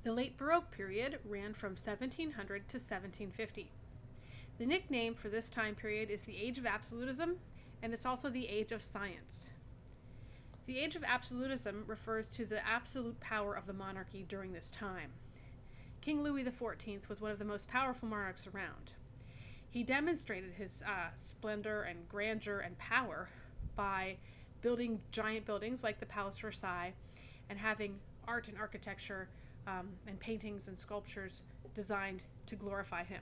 The late Baroque period ran from 1700 to 1750. The nickname for this time period is the Age of Absolutism, and it's also the Age of Science. The Age of Absolutism refers to the absolute power of the monarchy during this time. King Louis XIV was one of the most powerful monarchs around. He demonstrated his splendor and grandeur and power by building giant buildings like the Palace Versailles and having art and architecture and paintings and sculptures designed to glorify him.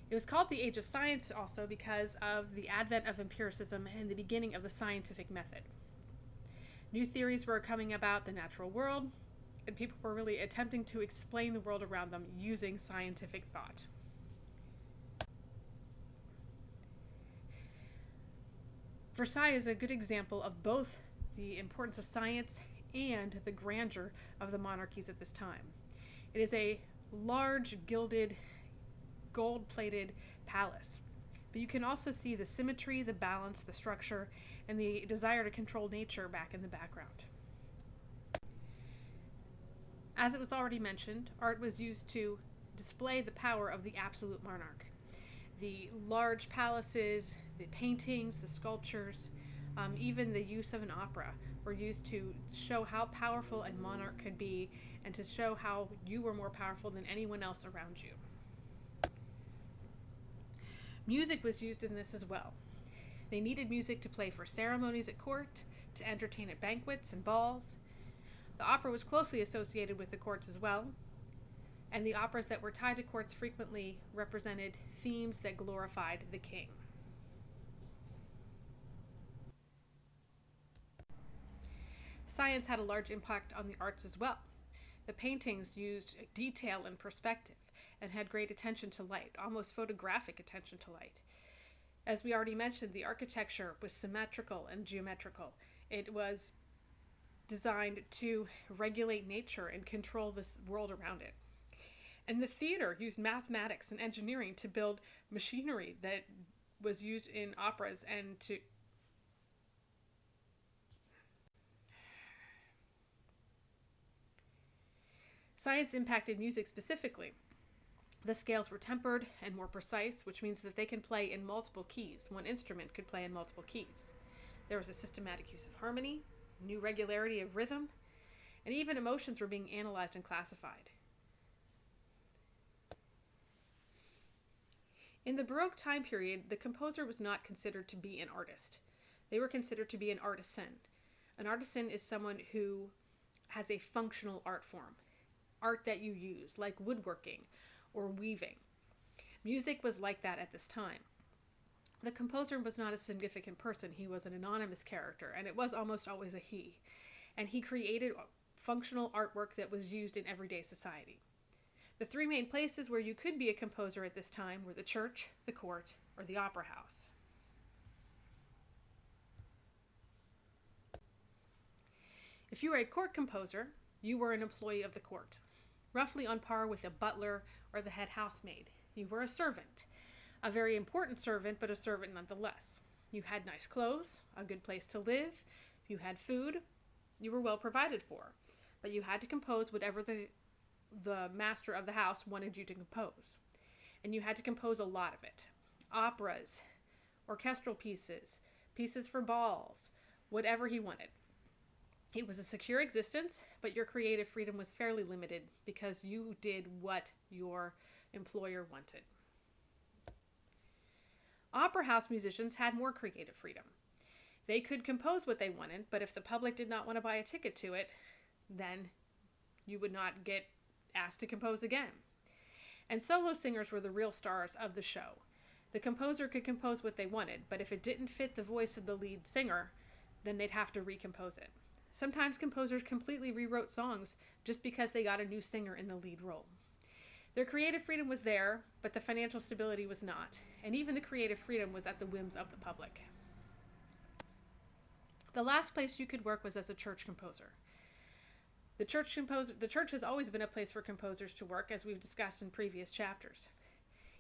It was called the Age of Science also because of the advent of empiricism and the beginning of the scientific method. New theories were coming about the natural world, and people were really attempting to explain the world around them using scientific thought. Versailles is a good example of both the importance of science and the grandeur of the monarchies at this time. It is a large, gilded, gold-plated palace, but you can also see the symmetry, the balance, the structure, and the desire to control nature back in the background. As it was already mentioned, art was used to display the power of the absolute monarch. The large palaces, the paintings, the sculptures, even the use of an opera were used to show how powerful a monarch could be and to show how you were more powerful than anyone else around you. Music was used in this as well. They needed music to play for ceremonies at court, to entertain at banquets and balls. The opera was closely associated with the courts as well, and the operas that were tied to courts frequently represented themes that glorified the king. Science had a large impact on the arts as well. The paintings used detail and perspective and had great attention to light, almost photographic attention to light. As we already mentioned, the architecture was symmetrical and geometrical. It was designed to regulate nature and control this world around it. And the theater used mathematics and engineering to build machinery that was used in operas and to Science impacted music specifically. The scales were tempered and more precise, which means that they can play in multiple keys. One instrument could play in multiple keys. There was a systematic use of harmony, new regularity of rhythm, and even emotions were being analyzed and classified. In the Baroque time period, the composer was not considered to be an artist. They were considered to be an artisan. An artisan is someone who has a functional art form. Art that you use, like woodworking or weaving. Music was like that at this time. The composer was not a significant person. He was an anonymous character, and it was almost always a he. And he created functional artwork that was used in everyday society. The three main places where you could be a composer at this time were the church, the court, or the opera house. If you were a court composer, you were an employee of the court, roughly on par with a butler or the head housemaid. You were a servant, a very important servant, but a servant nonetheless. You had nice clothes, a good place to live, you had food, you were well provided for, but you had to compose whatever the master of the house wanted you to compose. And you had to compose a lot of it. Operas, orchestral pieces, pieces for balls, whatever he wanted. It was a secure existence, but your creative freedom was fairly limited because you did what your employer wanted. Opera house musicians had more creative freedom. They could compose what they wanted, but if the public did not want to buy a ticket to it, then you would not get asked to compose again. And solo singers were the real stars of the show. The composer could compose what they wanted, but if it didn't fit the voice of the lead singer, then they'd have to recompose it. Sometimes composers completely rewrote songs just because they got a new singer in the lead role. Their creative freedom was there, but the financial stability was not, and even the creative freedom was at the whims of the public. The last place you could work was as a church composer. The church has always been a place for composers to work, as we've discussed in previous chapters.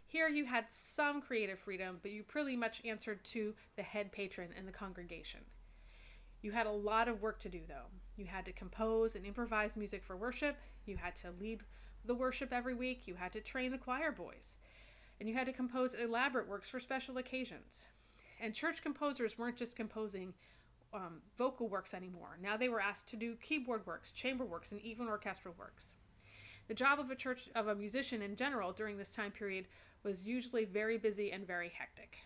Here you had some creative freedom, but you pretty much answered to the head patron and the congregation. You had a lot of work to do, though. You had to compose and improvise music for worship. You had to lead the worship every week. You had to train the choir boys. And you had to compose elaborate works for special occasions. And church composers weren't just composing vocal works anymore. Now they were asked to do keyboard works, chamber works, and even orchestral works. The job of a musician in general during this time period was usually very busy and very hectic.